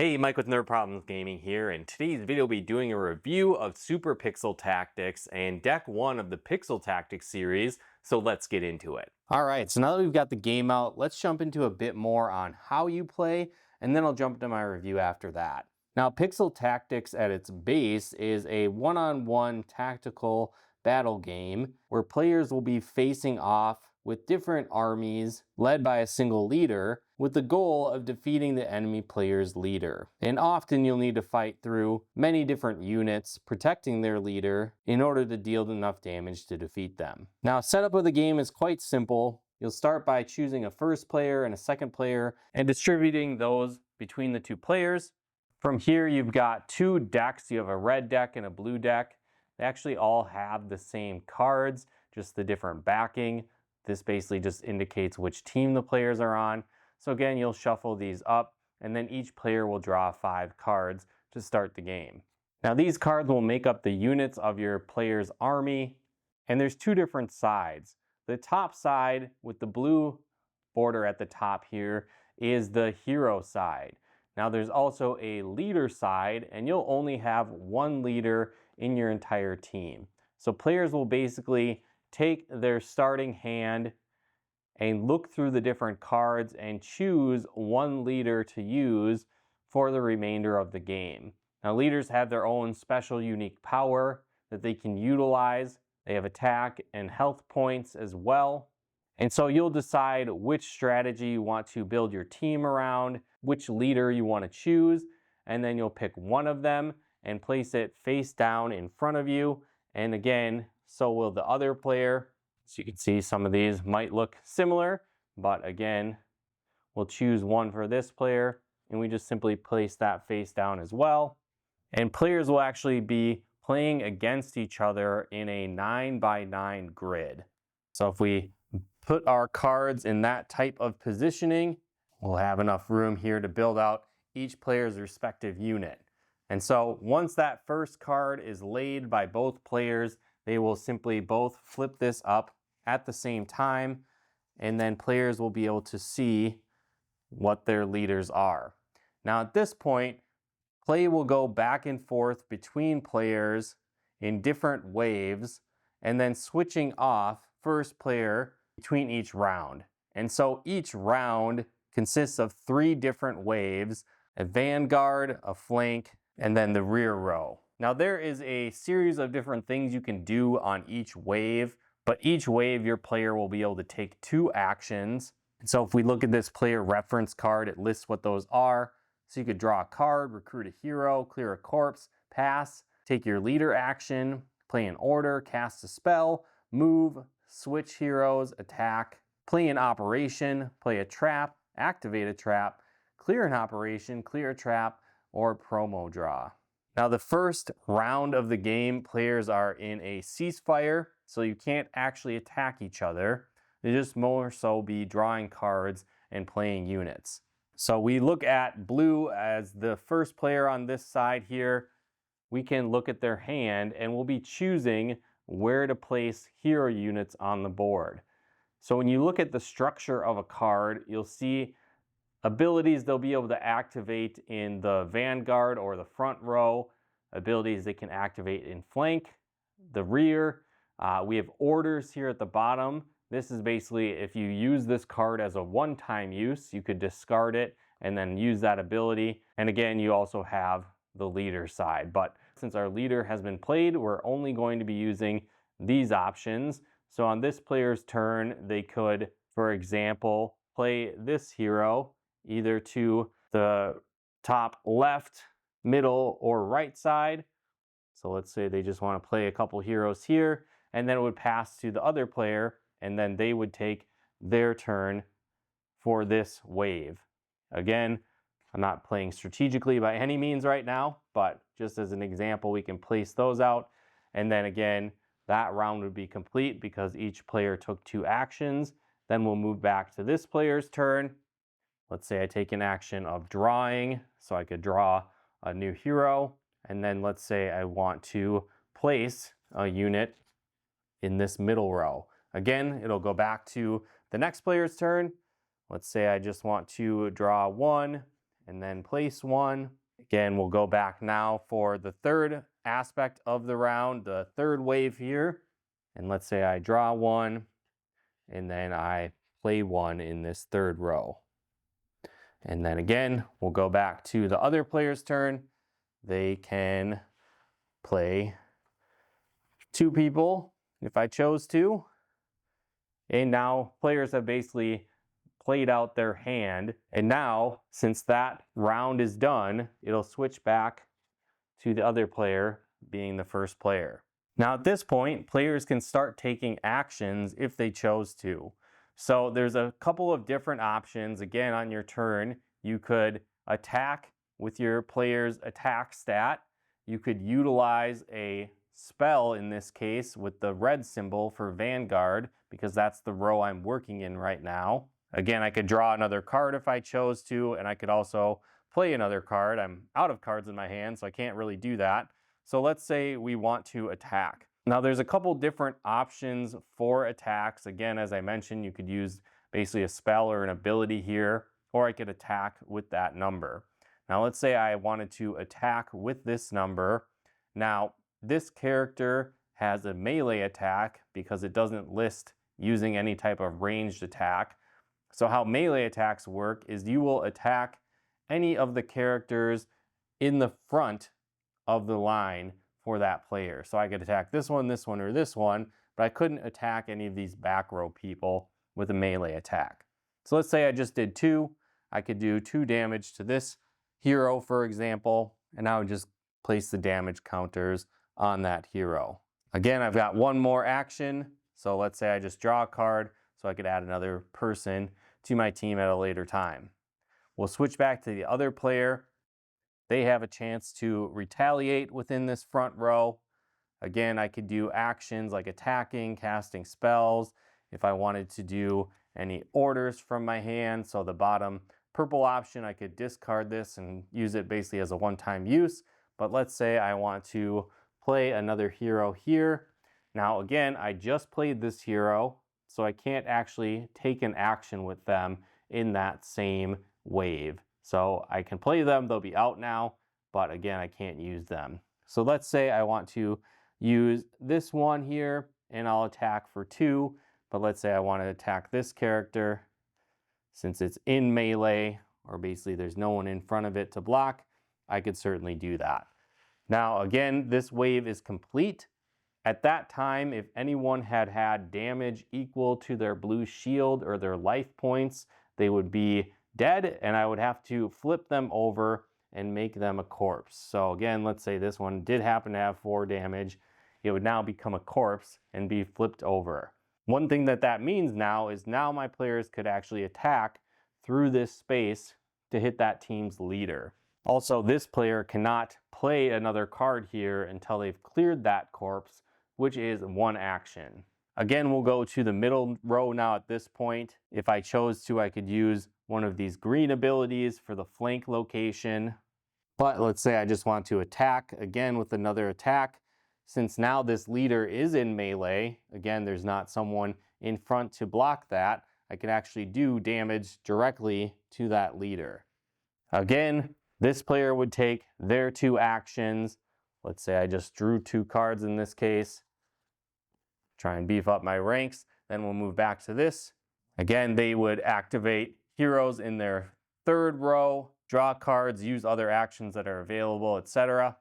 Hey, Mike with Nerd Problems Gaming here, and today's video will be doing a review of Super Pixel Tactics and Deck 1 of the Pixel Tactics series, so let's get into it. Alright, so now that we've got the game out, let's jump into a bit more on how you play, and then I'll jump into my review after that. Now, Pixel Tactics at its base is a one-on-one tactical battle game where players will be facing off with different armies led by a single leader with the goal of defeating the enemy player's leader. And often you'll need to fight through many different units protecting their leader in order to deal enough damage to defeat them. Now, setup of the game is quite simple. You'll start by choosing a first player and a second player and distributing those between the two players. From here, you've got two decks. You have a red deck and a blue deck. They actually all have the same cards, just the different backing. This basically just indicates which team the players are on. So again, you'll shuffle these up, and then each player will draw 5 cards to start the game. Now, these cards will make up the units of your player's army, and there's 2 different sides. The top side with the blue border at the top here is the hero side. Now, there's also a leader side, and you'll only have 1 leader in your entire team. So players will basically take their starting hand and look through the different cards and choose 1 leader to use for the remainder of the game. Now, leaders have their own special unique power that they can utilize. They have attack and health points as well. And so you'll decide which strategy you want to build your team around, which leader you want to choose, and then you'll pick one of them and place it face down in front of you. And again, so will the other player. So you can see some of these might look similar, but again, we'll choose one for this player, and we just simply place that face down as well. And players will actually be playing against each other in a 9x9 grid. So if we put our cards in that type of positioning, we'll have enough room here to build out each player's respective unit. And so once that first card is laid by both players, they will simply both flip this up at the same time, and then players will be able to see what their leaders are. Now, at this point, play will go back and forth between players in different waves, and then switching off first player between each round. And so each round consists of 3 different waves: a vanguard, a flank, and then the rear row. Now, there is a series of different things you can do on each wave, but each wave your player will be able to take 2 actions. And so if we look at this player reference card, it lists what those are. So you could draw a card, recruit a hero, clear a corpse, pass, take your leader action, play an order, cast a spell, move, switch heroes, attack, play an operation, play a trap, activate a trap, clear an operation, clear a trap, or promo draw. Now, the first round of the game, players are in a ceasefire, so you can't actually attack each other. They just more so be drawing cards and playing units. So we look at blue as the first player on this side here. We can look at their hand, and we'll be choosing where to place hero units on the board. So when you look at the structure of a card, you'll see abilities they'll be able to activate in the vanguard or the front row, abilities they can activate in flank, the rear. We have orders here at the bottom. This is basically if you use this card as a one-time use, you could discard it and then use that ability. And again, you also have the leader side. But since our leader has been played, we're only going to be using these options. So on this player's turn, they could, for example, play this hero either to the top left, middle, or right side. So let's say they just want to play a couple heroes here, and then it would pass to the other player, and then they would take their turn for this wave. Again, I'm not playing strategically by any means right now, but just as an example, we can place those out. And then again, that round would be complete because each player took 2 actions. Then we'll move back to this player's turn. Let's say I take an action of drawing, so I could draw a new hero. And then let's say I want to place a unit in this middle row. Again, it'll go back to the next player's turn. Let's say I just want to draw 1 and then place one. Again, we'll go back now for the third aspect of the round, the third wave here. And let's say I draw one, and then I play one in this third row. And then again, we'll go back to the other player's turn. They can play two people if I chose to. And now players have basically played out their hand. And now, since that round is done, it'll switch back to the other player being the first player. Now at this point, players can start taking actions if they chose to. So there's a couple of different options. Again, on your turn, you could attack with your player's attack stat. You could utilize a spell, in this case, with the red symbol for Vanguard, because that's the row I'm working in right now. Again, I could draw another card if I chose to, and I could also play another card. I'm out of cards in my hand, so I can't really do that. So let's say we want to attack. Now there's a couple different options for attacks. Again, as I mentioned, you could use basically a spell or an ability here, or I could attack with that number. Now let's say I wanted to attack with this number. Now this character has a melee attack because it doesn't list using any type of ranged attack. So how melee attacks work is you will attack any of the characters in the front of the line for that player. So I could attack this one, or this one, but I couldn't attack any of these back row people with a melee attack. So let's say I just did 2. I could do 2 damage to this hero, for example, and I would just place the damage counters on that hero. Again, I've got one more action. So let's say I just draw a card so I could add another person to my team at a later time. We'll switch back to the other player. They have a chance to retaliate within this front row. Again, I could do actions like attacking, casting spells, if I wanted to do any orders from my hand. So the bottom purple option, I could discard this and use it basically as a one-time use. But let's say I want to play another hero here. Now again, I just played this hero, so I can't actually take an action with them in that same wave. So I can play them, they'll be out now, but again, I can't use them. So let's say I want to use this one here, and I'll attack for 2, but let's say I want to attack this character. Since it's in melee, or basically there's no one in front of it to block, I could certainly do that. Now again, this wave is complete. At that time, if anyone had had damage equal to their blue shield or their life points, they would be dead, and I would have to flip them over and make them a corpse. So again, let's say this one did happen to have 4 damage. It would now become a corpse and be flipped over. One thing that means now is now my players could actually attack through this space to hit that team's leader. Also, this player cannot play another card here until they've cleared that corpse, which is 1 action. Again, we'll go to the middle row now at this point. If I chose to, I could use one of these green abilities for the flank location. But let's say I just want to attack again with another attack. Since now this leader is in melee, again, there's not someone in front to block that, I can actually do damage directly to that leader. Again, this player would take their 2 actions. Let's say I just drew 2 cards in this case. Try and beef up my ranks. Then we'll move back to this. Again, they would activate heroes in their 3rd row, draw cards, use other actions that are available, etc.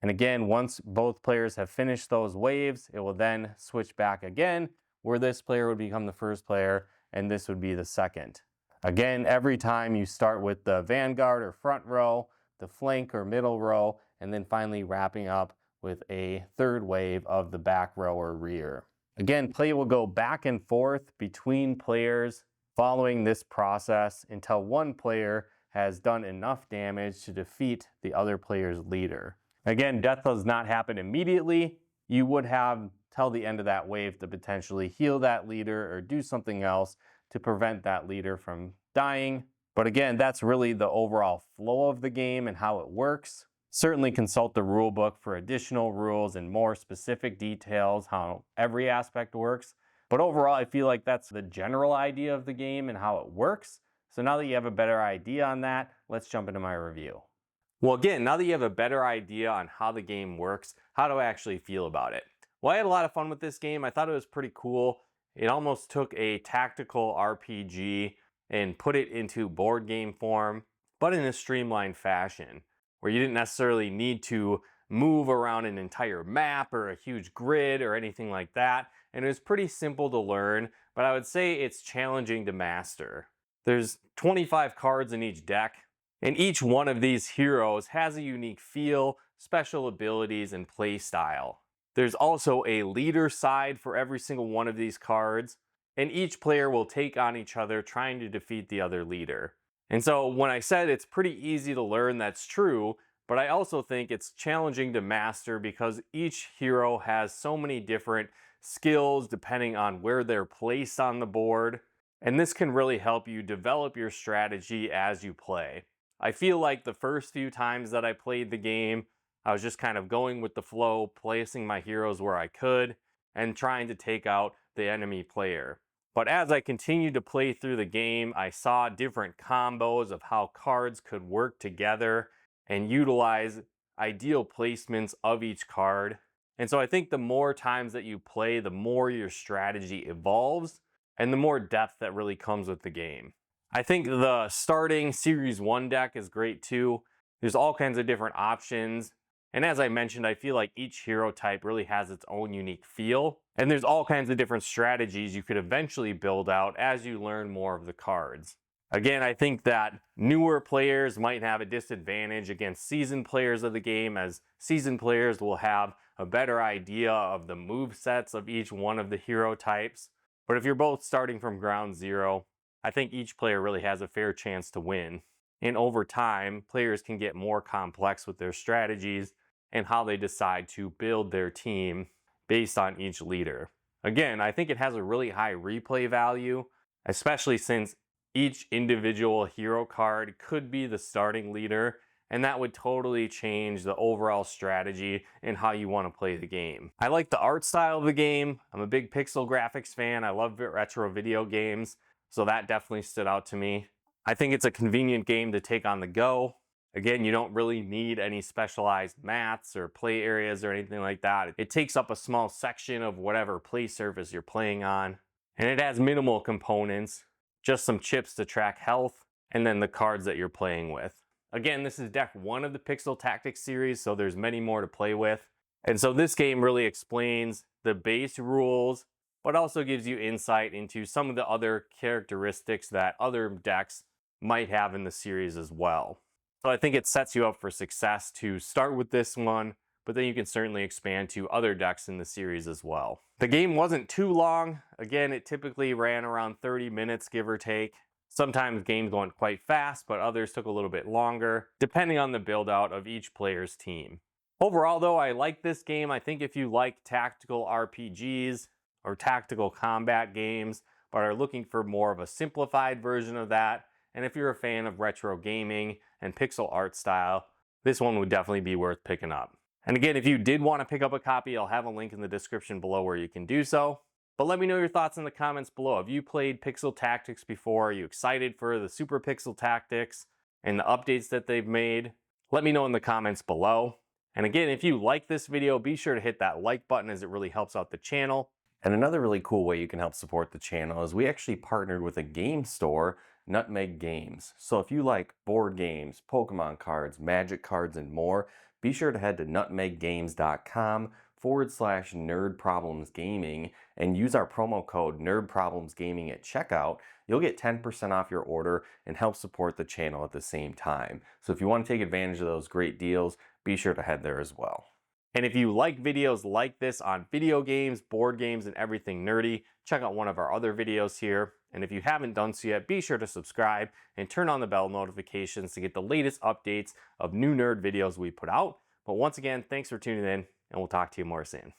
And again, once both players have finished those waves, it will then switch back again, where this player would become the first player, and this would be the second. Again, every time you start with the vanguard or front row, the flank or middle row, and then finally wrapping up with a 3rd wave of the back row or rear. Again, play will go back and forth between players following this process until one player has done enough damage to defeat the other player's leader. Again, death does not happen immediately. You would have till the end of that wave to potentially heal that leader or do something else to prevent that leader from dying. But again, that's really the overall flow of the game and how it works. Certainly consult the rule book for additional rules and more specific details how every aspect works. But overall, I feel like that's the general idea of the game and how it works. So now that you have a better idea on that, let's jump into my review. Well, again, now that you have a better idea on how the game works, how do I actually feel about it? Well, I had a lot of fun with this game. I thought it was pretty cool. It almost took a tactical RPG and put it into board game form, but in a streamlined fashion, where you didn't necessarily need to move around an entire map or a huge grid or anything like that. And it was pretty simple to learn, but I would say it's challenging to master. There's 25 cards in each deck, and each one of these heroes has a unique feel, special abilities, and play style. There's also a leader side for every single one of these cards, and each player will take on each other trying to defeat the other leader. And so when I said it's pretty easy to learn, that's true, but I also think it's challenging to master because each hero has so many different skills depending on where they're placed on the board, and this can really help you develop your strategy as you play. I feel like the first few times that I played the game, I was just kind of going with the flow, placing my heroes where I could, and trying to take out the enemy player. But as I continued to play through the game, I saw different combos of how cards could work together and utilize ideal placements of each card. And so I think the more times that you play, the more your strategy evolves and the more depth that really comes with the game. I think the starting Series 1 deck is great too. There's all kinds of different options. And as I mentioned, I feel like each hero type really has its own unique feel. And there's all kinds of different strategies you could eventually build out as you learn more of the cards. Again, I think that newer players might have a disadvantage against seasoned players of the game, as seasoned players will have a better idea of the move sets of each one of the hero types. But if you're both starting from ground zero, I think each player really has a fair chance to win. And over time, players can get more complex with their strategies and how they decide to build their team based on each leader. Again, I think it has a really high replay value, especially since each individual hero card could be the starting leader, and that would totally change the overall strategy and how you want to play the game. I like the art style of the game. I'm a big pixel graphics fan. I love retro video games, so that definitely stood out to me. I think it's a convenient game to take on the go. Again, you don't really need any specialized mats or play areas or anything like that. It takes up a small section of whatever play surface you're playing on. And it has minimal components, just some chips to track health, and then the cards that you're playing with. Again, this is deck 1 of the Pixel Tactics series, so there's many more to play with. And so this game really explains the base rules, but also gives you insight into some of the other characteristics that other decks might have in the series as well. So I think it sets you up for success to start with this one, but then you can certainly expand to other decks in the series as well. The game wasn't too long. Again, it typically ran around 30 minutes, give or take. Sometimes games went quite fast, but others took a little bit longer, depending on the build out of each player's team. Overall though, I like this game. I think if you like tactical RPGs or tactical combat games, but are looking for more of a simplified version of that, and if you're a fan of retro gaming and pixel art style, this one would definitely be worth picking up. And again, if you did want to pick up a copy, I'll have a link in the description below where you can do so. But let me know your thoughts in the comments below. Have you played Pixel Tactics before? Are you excited for the Super Pixel Tactics and the updates that they've made? Let me know in the comments below. And again, if you like this video, be sure to hit that like button as it really helps out the channel. And another really cool way you can help support the channel is we actually partnered with a game store, Nutmeg Games. So if you like board games, Pokemon cards, Magic cards, and more, be sure to head to nutmeggames.com/nerdproblemsgaming and use our promo code nerdproblemsgaming at checkout. You'll get 10% off your order and help support the channel at the same time. So if you want to take advantage of those great deals, be sure to head there as well. And if you like videos like this on video games, board games, and everything nerdy, check out one of our other videos here. And if you haven't done so yet, be sure to subscribe and turn on the bell notifications to get the latest updates of new nerd videos we put out. But once again, thanks for tuning in, and we'll talk to you more soon.